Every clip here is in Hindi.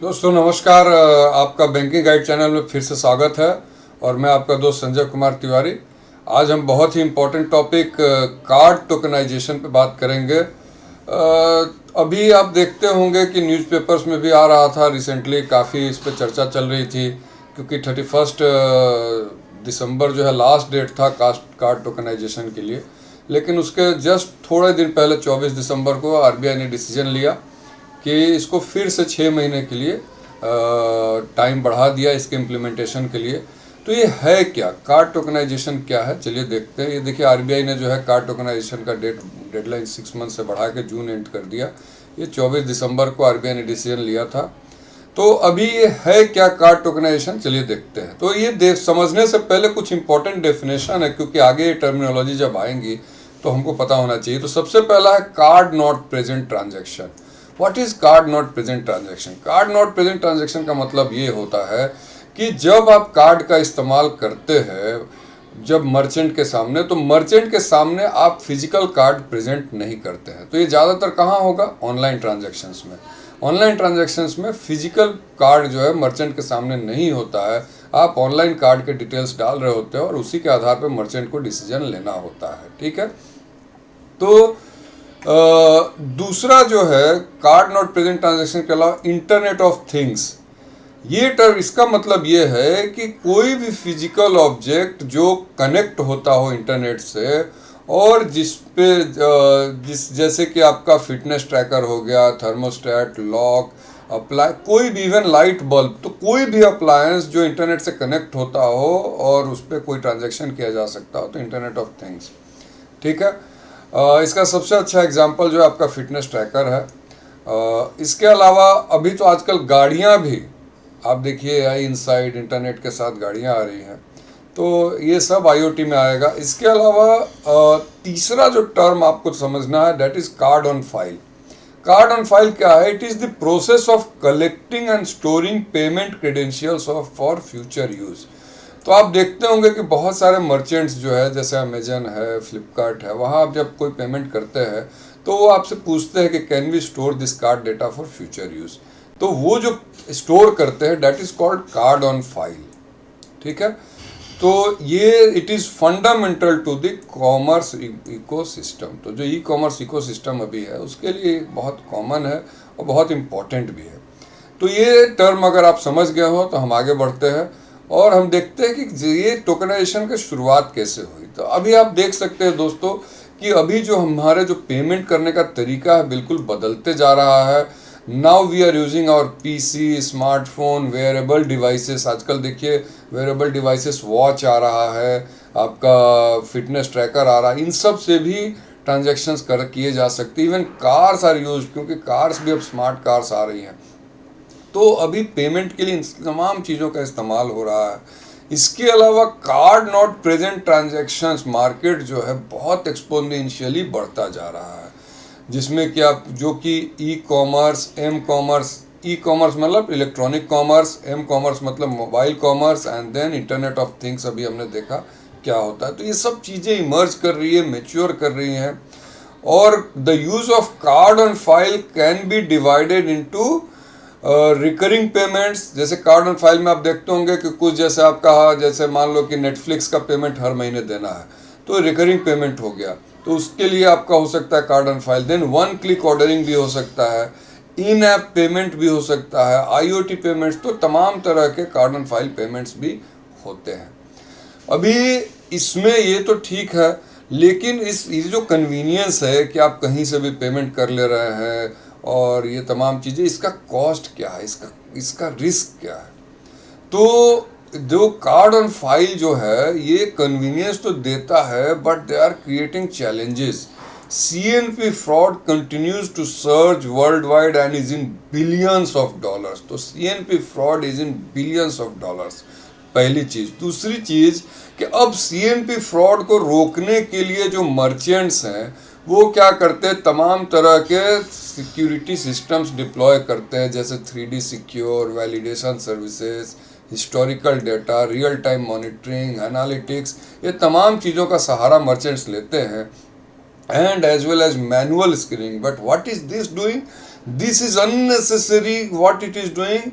दोस्तों नमस्कार। आपका बैंकिंग गाइड चैनल में फिर से स्वागत है और मैं आपका दोस्त संजय कुमार तिवारी। आज हम बहुत ही इम्पोर्टेंट टॉपिक कार्ड टोकनाइजेशन पे बात करेंगे। अभी आप देखते होंगे कि न्यूज़पेपर्स में भी आ रहा था, रिसेंटली काफ़ी इस पर चर्चा चल रही थी, क्योंकि 31 दिसंबर जो है लास्ट डेट था कार्ड टोकनाइजेशन के लिए। लेकिन उसके जस्ट थोड़े दिन पहले 24 दिसंबर को आरबीआई ने डिसीजन लिया कि इसको फिर से 6 महीने के लिए टाइम बढ़ा दिया इसके इम्प्लीमेंटेशन के लिए। तो ये है क्या, कार्ड टोकनाइजेशन क्या है, चलिए देखते हैं। ये देखिए, आरबीआई ने जो है कार्ड टोकनाइजेशन का डेडलाइन 6 मंथ से बढ़ा के जून एंड कर दिया। ये 24 दिसंबर को आरबीआई ने डिसीजन लिया था। तो अभी ये है क्या कार्ड टोकनाइजेशन, चलिए देखते हैं। तो ये समझने से पहले कुछ इंपॉर्टेंट डेफिनेशन है, क्योंकि आगे ये टर्मिनोलॉजी जब आएंगी तो हमको पता होना चाहिए। तो सबसे पहला है card not present transaction. What is called not present transaction? Card not present transaction का मतलब ये होता है कि जब आप कार्ड का इस्तेमाल करते हैं जब मर्चेंट के सामने, तो मर्चेंट के सामने आप फिजिकल कार्ड प्रेजेंट नहीं करते हैं। तो ये ज़्यादातर कहाँ होगा? ऑनलाइन ट्रांजैक्शंस में। ऑनलाइन ट्रांजैक्शंस में फिजिकल कार्ड जो है मर्चेंट के सामने नहीं होता है। आप ऑनलाइन कार्ड के डिटेल्स डाल रहे होते हैं और उसी के आधार पर मर्चेंट को डिसीजन लेना होता है। ठीक है। तो दूसरा जो है कार्ड नॉट प्रेजेंट ट्रांजैक्शन के अलावा इंटरनेट ऑफ थिंग्स। ये टर्म, इसका मतलब ये है कि कोई भी फिजिकल ऑब्जेक्ट जो कनेक्ट होता हो इंटरनेट से, और जिस पे जैसे कि आपका फिटनेस ट्रैकर हो गया, थर्मोस्टेट, लॉक, अप्लाई, कोई भी, इवन लाइट बल्ब, तो कोई भी अप्लायंस जो इंटरनेट से कनेक्ट होता हो और उस पर कोई ट्रांजैक्शन किया जा सकता हो, तो इंटरनेट ऑफ थिंग्स। ठीक है। इसका सबसे अच्छा एग्जांपल जो है आपका फिटनेस ट्रैकर है। इसके अलावा अभी तो आजकल गाड़ियां भी, आप देखिए, आई इनसाइड इंटरनेट के साथ गाड़ियां आ रही हैं, तो ये सब आईओटी में आएगा। इसके अलावा तीसरा जो टर्म आपको समझना है, that is called on file. Card on file क्या है? It is the process of collecting and storing payment credentials of for future use. तो आप देखते होंगे कि बहुत सारे मर्चेंट्स जो है, जैसे अमेजन है, फ्लिपकार्ट है, वहाँ आप जब कोई पेमेंट करते हैं तो वो आपसे पूछते हैं कि can we store this card data for future use. तो वो जो स्टोर करते हैं, data is called card on file. ठीक है। तो ये it is fundamental to the commerce ecosystem. तो जो ई कॉमर्स इकोसिस्टम अभी है उसके लिए बहुत कॉमन है और बहुत इम्पॉर्टेंट भी है। तो ये टर्म अगर आप समझ गए हो तो हम आगे बढ़ते हैं और हम देखते हैं कि ये टोकनाइजेशन की शुरुआत कैसे हुई। तो अभी आप देख सकते हैं दोस्तों कि अभी जो हमारे जो पेमेंट करने का तरीका है बिल्कुल बदलते जा रहा है। Now we are using our PC, smartphone, wearable devices. आजकल देखिए वेयरेबल डिवाइसेस, वॉच आ रहा है, आपका फिटनेस ट्रैकर आ रहा है, इन सब से भी ट्रांजेक्शन्स किए जा सकते हैं। इवन कार्स आर यूज, क्योंकि कार्स भी अब स्मार्ट कार्स आ रही हैं। तो अभी पेमेंट के लिए इन तमाम चीज़ों का इस्तेमाल हो रहा है। इसके अलावा card not present transactions market जो है बहुत एक्सपोनेंशियली बढ़ता जा रहा है, जिसमें कि आप जो कि e commerce, m commerce, e commerce मतलब इलेक्ट्रॉनिक कॉमर्स, एम कॉमर्स मतलब mobile commerce, and then internet of things अभी हमने देखा क्या होता है। तो ये सब चीज़ें इमर्ज कर रही है, मेच्योर कर रही हैं। और the use of card on file can be divided into recurring payments. जैसे कार्ड ऑन फाइल में आप देखते होंगे कि कुछ, जैसे आपका, जैसे मान लो कि नेटफ्लिक्स का पेमेंट हर महीने देना है, तो रिकरिंग पेमेंट हो गया, तो उसके लिए आपका हो सकता है card on file. Then one click ordering भी हो सकता है, इन ऐप पेमेंट भी हो सकता है, आईओटी पेमेंट्स, तो तमाम तरह के कार्ड ऑन फाइल पेमेंट्स भी होते हैं। अभी इसमें ये तो ठीक है, लेकिन ये जो कन्वीनियंस है कि आप कहीं से भी पेमेंट कर ले रहे हैं और ये तमाम चीज़ें, इसका कॉस्ट क्या है, इसका रिस्क क्या है? तो जो कार्ड ऑन फाइल जो है ये कन्वीनियंस तो देता है, but they are creating challenges. CNP fraud continues to surge world wide and is in billions of dollars. तो CNP fraud is in billions of dollars, पहली चीज। दूसरी चीज कि अब CNP फ्रॉड को रोकने के लिए जो मर्चेंट्स हैं वो क्या करते हैं, तमाम तरह के सिक्योरिटी सिस्टम्स डिप्लॉय करते हैं, जैसे 3D secure, validation services, historical data, real time monitoring, analytics, ये तमाम चीज़ों का सहारा मर्चेंट्स लेते हैं, and as well as manual screening. But what is this doing? This is unnecessary. What it is doing,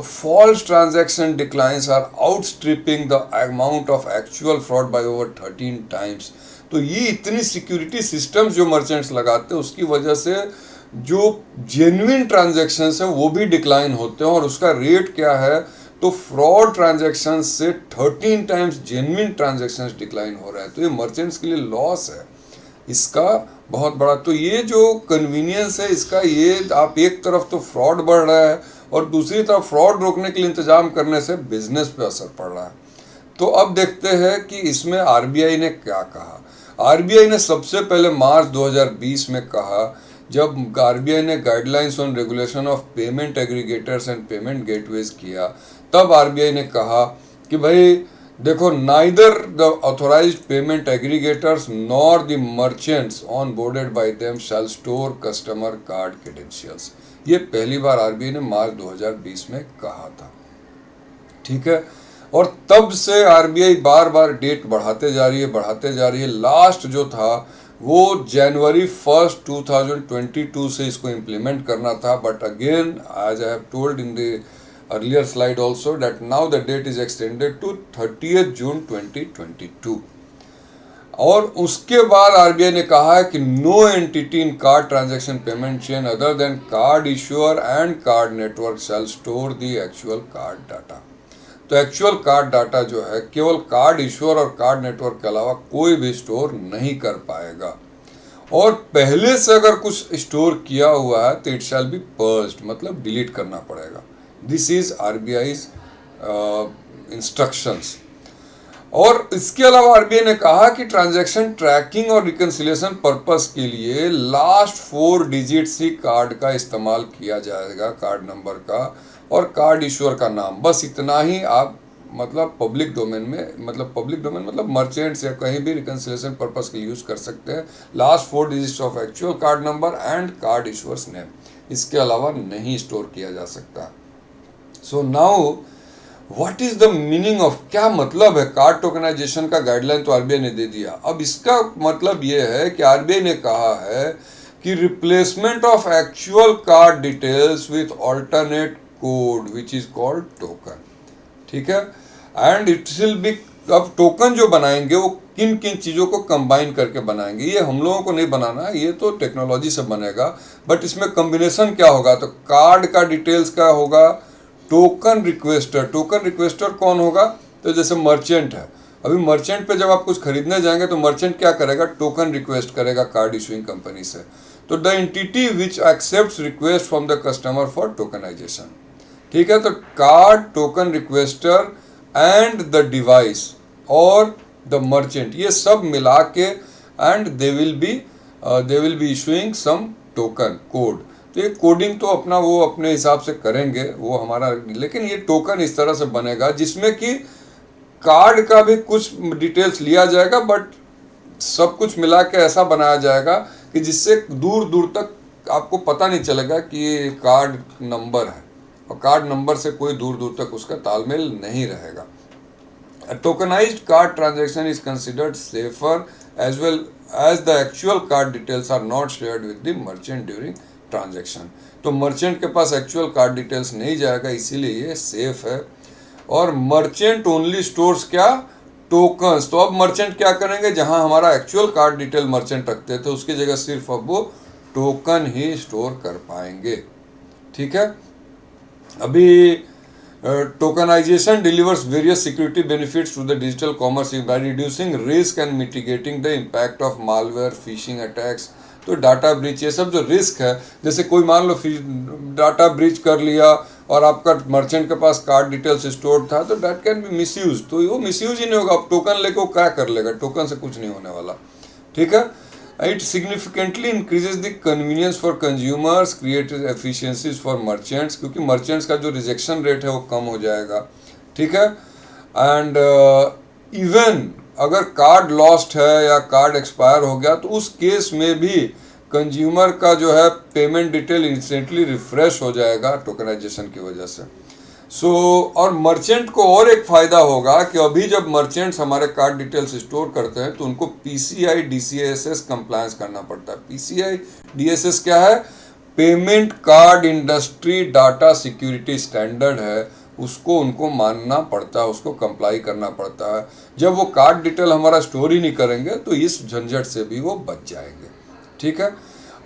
false transaction declines are outstripping the amount of actual fraud by over 13 times. तो ये इतनी सिक्योरिटी सिस्टम्स जो मर्चेंट्स लगाते हैं उसकी वजह से जो जेन्युइन ट्रांजैक्शंस है वो भी डिक्लाइन होते हैं, और उसका रेट क्या है, तो फ्रॉड ट्रांजैक्शंस से 13 टाइम्स जेन्युइन ट्रांजैक्शंस डिक्लाइन हो रहा है। तो ये मर्चेंट्स के लिए लॉस है इसका बहुत बड़ा। तो ये जो कन्वीनियंस है इसका, ये आप एक तरफ तो फ्रॉड बढ़ रहा है और दूसरी तरफ फ्रॉड रोकने के लिए इंतजाम करने से बिजनेस पे असर पड़ रहा है। तो अब देखते हैं कि इसमें आरबीआई ने क्या कहा। आरबीआई ने सबसे पहले मार्च 2020 में कहा, जब आरबीआई ने guidelines on regulation of payment aggregators and payment gateways किया, तब आरबीआई ने कहा कि भाई देखो, neither the authorised payment aggregators nor the merchants on boarded by them shall store customer card credentials. ये पहली बार आरबीआई ने मार्च 2020 में कहा था, ठीक है। और तब से आरबीआई बार बार डेट बढ़ाते जा रही है। लास्ट जो था वो जनवरी 1, 2022 से इसको इम्प्लीमेंट करना था, but again as I have told in the earlier slide also that now the date is extended to 30th June 2022। और उसके बाद आरबीआई ने कहा है कि no entity in card transaction payment chain other than card issuer and card network shall store the actual card data. तो एक्चुअल कार्ड डाटा जो है केवल कार्ड इश्यूअर और कार्ड नेटवर्क के अलावा कोई भी स्टोर नहीं कर पाएगा, और पहले से अगर कुछ स्टोर किया हुआ है तो इट शैल बी पर्ज्ड, मतलब डिलीट करना पड़ेगा। This is RBI's instructions. और इसके अलावा आरबीआई ने कहा कि ट्रांजैक्शन ट्रैकिंग और रिकंसिलिएशन पर्पस के लिए लास्ट 4 डिजिट्स ही कार्ड का इस्तेमाल किया जाएगा, कार्ड नंबर का और कार्ड इश्यूअर का नाम, बस इतना ही आप मतलब पब्लिक डोमेन में, मतलब मर्चेंट्स या कहीं भी रिकंसिलिएशन पर्पस के यूज कर सकते हैं। Last 4 digits of actual card number and card issuers name, इसके अलावा नहीं स्टोर किया जा सकता। So now what is the meaning of, क्या मतलब है कार्ड टोकनाइजेशन का? गाइडलाइन तो आरबीआई ने दे दिया। अब इसका मतलब ये है कि आरबीआई ने कहा है कि replacement of actual card details with alternate code which is called token, ठीक है। एंड इट विल बी, अब टोकन जो बनाएंगे वो किन किन चीज़ों को कंबाइन करके बनाएंगे, ये हम लोगों को नहीं बनाना है, ये तो टेक्नोलॉजी से बनेगा। बट इसमें कम्बिनेशन क्या होगा, तो कार्ड का डिटेल्स का होगा टोकन रिक्वेस्टर। टोकन रिक्वेस्टर कौन होगा, तो जैसे मर्चेंट है, अभी मर्चेंट पे जब आप कुछ खरीदने जाएंगे तो मर्चेंट क्या करेगा, टोकन रिक्वेस्ट करेगा कार्ड इशूइंग कंपनी से। तो the entity which accepts request from the customer for tokenisation, ठीक है। तो card token requester and the device और द मर्चेंट, ये सब मिला के and they will be issuing some token code. तो ये कोडिंग तो अपना वो अपने हिसाब से करेंगे, वो हमारा, लेकिन ये टोकन इस तरह से बनेगा जिसमें कि कार्ड का भी कुछ डिटेल्स लिया जाएगा, बट सब कुछ मिला के ऐसा बनाया जाएगा कि जिससे दूर दूर तक आपको पता नहीं चलेगा कि ये कार्ड नंबर है, और कार्ड नंबर से कोई दूर दूर तक उसका तालमेल नहीं रहेगा। Tokenised card transaction is considered safer as well as the actual card details are not shared with the merchant during transaction. तो मर्चेंट के पास एक्चुअल कार्ड डिटेल्स नहीं जाएगा, इसीलिए ये सेफ है। और मर्चेंट ओनली स्टोर्स क्या, टोकन्स। तो अब मर्चेंट क्या करेंगे, जहां हमारा एक्चुअल कार्ड डिटेल मर्चेंट रखते थे उसकी जगह सिर्फ अब वो टोकन ही स्टोर कर पाएंगे, ठीक है। अभी tokenisation delivers various security benefits to the digital commerce by reducing risk and mitigating the impact of malware, phishing attacks. तो डाटा ब्रीच, ये सब जो रिस्क है, जैसे कोई मान लो डाटा ब्रीच कर लिया और आपका मर्चेंट के पास कार्ड डिटेल्स स्टोर्ड था, तो दैट कैन बी मिसयूज। तो वो मिसयूज ही नहीं होगा। अब टोकन लेके वो क्या कर लेगा, टोकन से कुछ नहीं होने वाला, ठीक है। It significantly increases the convenience for consumers, create efficiencies for merchants, क्योंकि मर्चेंट्स का जो रिजेक्शन रेट है वो कम हो जाएगा, ठीक है। एंड इवन अगर कार्ड लॉस्ट है या कार्ड एक्सपायर हो गया तो उस केस में भी कंज्यूमर का जो है पेमेंट डिटेल इंस्टेंटली रिफ्रेश हो जाएगा टोकनाइजेशन की वजह से। और मर्चेंट को और एक फ़ायदा होगा कि अभी जब मर्चेंट्स हमारे कार्ड डिटेल्स स्टोर करते हैं तो उनको PCI DCSS कंप्लायंस करना पड़ता है। PCI DSS क्या है, payment card industry data security standard है, उसको उनको मानना पड़ता है, उसको कंप्लाई करना पड़ता है। जब वो कार्ड डिटेल हमारा स्टोर ही नहीं करेंगे तो इस झंझट से भी वो बच जाएंगे। ठीक है,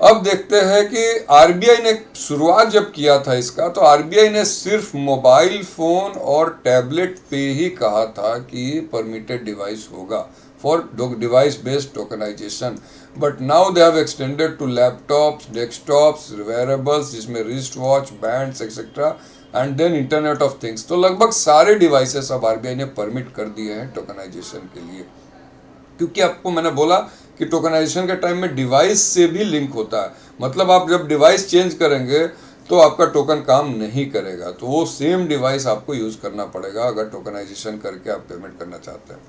अब देखते हैं कि आरबीआई ने शुरुआत जब किया था इसका, तो आरबीआई ने सिर्फ मोबाइल फोन और टैबलेट पे ही कहा था कि परमिटेड डिवाइस होगा for device based tokenisation, but now they have extended to laptops, desktops, wearables जिसमें wrist watch, bands etcetera, and then internet of things. तो लगभग सारे डिवाइसेस अब आरबीआई ने परमिट कर दिए हैं टोकनाइजेशन के लिए, क्योंकि आपको मैंने बोला कि टोकनाइजेशन के टाइम में डिवाइस से भी लिंक होता है। मतलब आप जब डिवाइस चेंज करेंगे तो आपका टोकन काम नहीं करेगा, तो वो सेम डिवाइस आपको यूज करना पड़ेगा अगर टोकनाइजेशन करके आप पेमेंट करना चाहते हैं।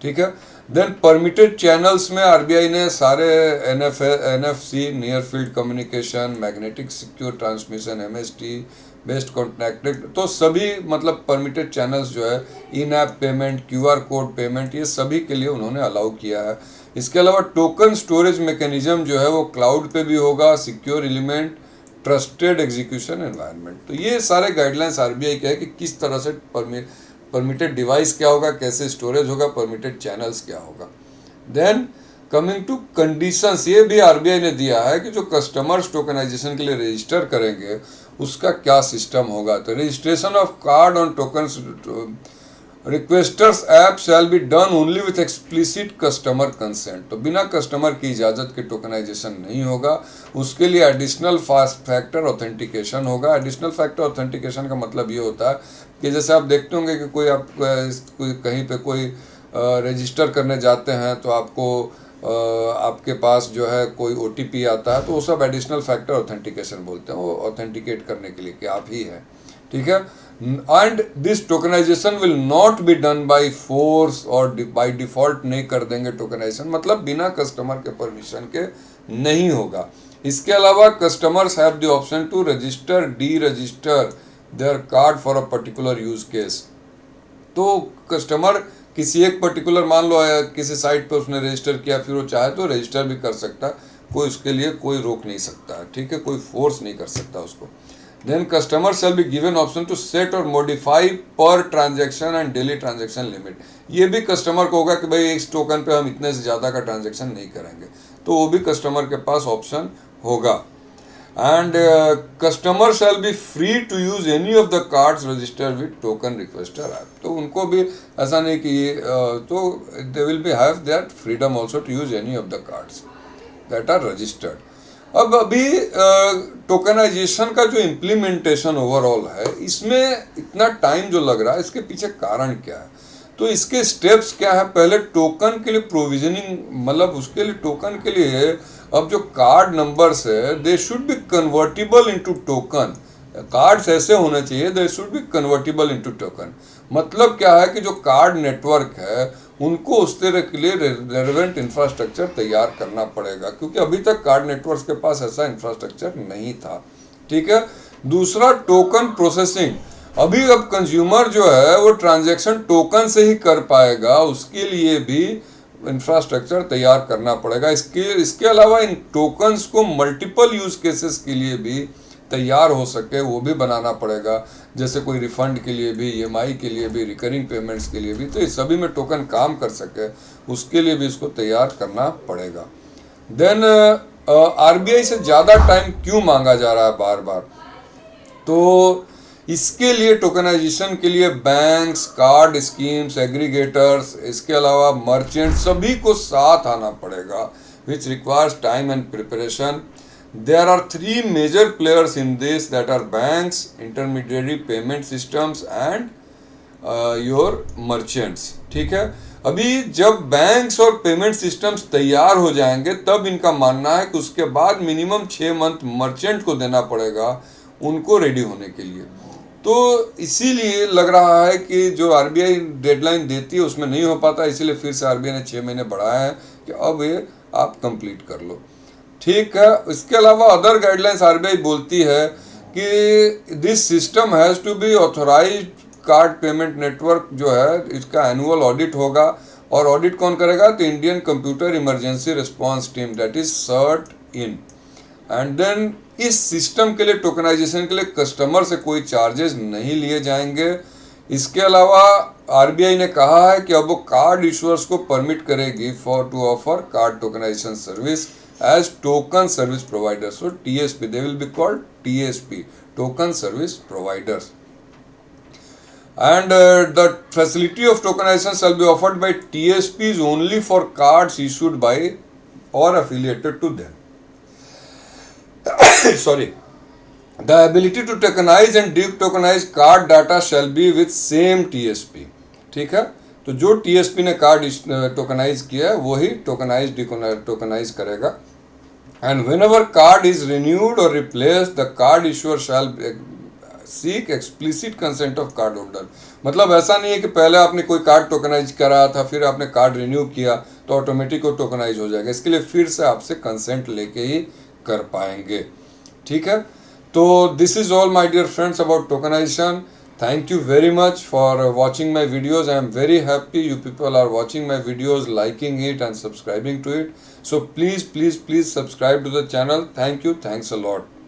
ठीक है, देन परमिटेड चैनल्स में आरबीआई ने सारे NFC, near field communication, magnetic secure transmission, MST based contacted, तो सभी मतलब परमिटेड चैनल्स जो है, in app payment, QR code payment, ये सभी के लिए उन्होंने अलाउ किया है। इसके अलावा टोकन स्टोरेज मैकेनिज्म जो है वो क्लाउड पे भी होगा, secure element, trusted execution environment. तो ये सारे गाइडलाइंस आरबीआई के है कि किस तरह से परमिटेड डिवाइस क्या होगा, कैसे स्टोरेज होगा, परमिटेड चैनल्स क्या होगा। देन कमिंग टू कंडीशंस, ये भी आरबीआई ने दिया है कि जो कस्टमर्स टोकनाइजेशन के लिए रजिस्टर करेंगे उसका क्या सिस्टम होगा। तो registration of card on tokens requesters app shall be done only with explicit customer consent. तो बिना कस्टमर की इजाज़त के टोकनाइजेशन नहीं होगा, उसके लिए एडिशनल फास्ट फैक्टर ऑथेंटिकेशन होगा। एडिशनल फैक्टर ऑथेंटिकेशन का मतलब ये होता है कि जैसे आप देखते होंगे कि कोई आप कहीं पे कोई रजिस्टर करने जाते हैं तो आपको आपके पास जो है कोई ओटीपी आता है, तो वो सब एडिशनल फैक्टर ऑथेंटिकेशन बोलते हैं, वो ऑथेंटिकेट करने के लिए कि आप ही हैं। ठीक है, and this tokenisation will not be done by force और बाय डिफॉल्ट नहीं कर देंगे टोकनाइजेशन, मतलब बिना कस्टमर के परमिशन के नहीं होगा। इसके अलावा customers have the option to register, de register their card for a particular use case. तो कस्टमर किसी एक पर्टिकुलर, मान लो किसी साइट पे उसने रजिस्टर किया, फिर वो चाहे तो रजिस्टर भी कर सकता है, कोई उसके लिए कोई रोक नहीं सकता है। ठीक है, कोई फोर्स नहीं कर सकता उसको। Then customer shall be given option to set और modify per transaction and daily transaction limit. ये भी कस्टमर को होगा कि भाई इस टोकन पे हम इतने से ज़्यादा का ट्रांजैक्शन नहीं करेंगे, तो वो भी कस्टमर के पास ऑप्शन होगा। And customer shall be free to use any of the cards registered with token requester app. तो उनको भी ऐसा नहीं कि तो they will be have that freedom also to use any of the cards that are registered. अब अभी टोकनाइजेशन का जो इम्प्लीमेंटेशन ओवरऑल है, इसमें इतना टाइम जो लग रहा है, इसके पीछे कारण क्या है, तो इसके स्टेप्स क्या है। पहले टोकन के लिए प्रोविजनिंग, मतलब उसके लिए टोकन के लिए अब जो कार्ड नंबर्स है they should be convertible into token. Cards ऐसे होने चाहिए they should be convertible into token. मतलब क्या है कि जो कार्ड नेटवर्क है उनको उस तरह के लिए रेलेवेंट इंफ्रास्ट्रक्चर तैयार करना पड़ेगा, क्योंकि अभी तक कार्ड नेटवर्क के पास ऐसा इंफ्रास्ट्रक्चर नहीं था। ठीक है, दूसरा टोकन प्रोसेसिंग। अभी अब कंज्यूमर जो है वो ट्रांजैक्शन टोकन से ही कर पाएगा, उसके लिए भी इंफ्रास्ट्रक्चर तैयार करना पड़ेगा। इसके अलावा इन टोकन्स को मल्टीपल यूज केसेस के लिए भी तैयार हो सके वो भी बनाना पड़ेगा, जैसे कोई रिफंड के लिए भी, ईएमआई के लिए भी, रिकरिंग पेमेंट्स के लिए भी। तो इस सभी में टोकन काम कर सके उसके लिए भी इसको तैयार करना पड़ेगा। देन आरबीआई से ज़्यादा टाइम क्यों मांगा जा रहा है बार बार, तो इसके लिए टोकनाइजेशन के लिए बैंक्स, कार्ड स्कीम्स, एग्रीगेटर्स, इसके अलावा मर्चेंट, सभी को साथ आना पड़ेगा, which requires time and preparation. There are three major players in this, that are banks, intermediary payment systems and your merchants. ठीक है, अभी जब बैंक्स और पेमेंट सिस्टम्स तैयार हो जाएंगे तब इनका मानना है कि उसके बाद मिनिमम 6 मंथ मर्चेंट को देना पड़ेगा उनको रेडी होने के लिए। तो इसीलिए लग रहा है कि जो आरबीआई डेडलाइन देती है उसमें नहीं हो पाता, इसीलिए फिर से आरबीआई ने 6 महीने बढ़ाया है कि अब ये आप कंप्लीट कर लो। ठीक है, इसके अलावा अदर गाइडलाइंस आरबीआई बोलती है कि this system has to be authorised card payment network जो है इसका एनुअल ऑडिट होगा, और ऑडिट कौन करेगा, तो Indian computer emergency response team, that is CERT in. And then इस सिस्टम के लिए, टोकनाइजेशन के लिए कस्टमर से कोई चार्जेस नहीं लिए जाएंगे। इसके अलावा आरबीआई ने कहा है कि अब वो कार्ड इशूअर्स को परमिट करेगी for to offer card tokenisation service as token service providers. So TSP, they will be called TSP, token service providers. And the facility of tokenization shall be offered by TSPs only for cards issued by or affiliated to them. Sorry. The ability to tokenize and de-tokenize card data shall be with same TSP. ठीक है, तो जो TSP ने कार्ड टोकनाइज किया है वही टोकनाइज करेगा। And whenever card is renewed or replaced, the card issuer shall seek explicit consent of card holder. मतलब ऐसा नहीं है कि पहले आपने कोई कार्ड टोकनाइज करा था, फिर आपने कार्ड रिन्यू किया तो ऑटोमेटिक वो टोकनाइज हो जाएगा। इसके लिए फिर से आपसे कंसेंट लेके ही कर पाएंगे। ठीक है, तो this is all my dear friends about tokenisation. Thank you very much for watching my videos. I am very happy you people are watching my videos, liking it and subscribing to it. So please please please subscribe to the channel. Thank you, thanks a lot.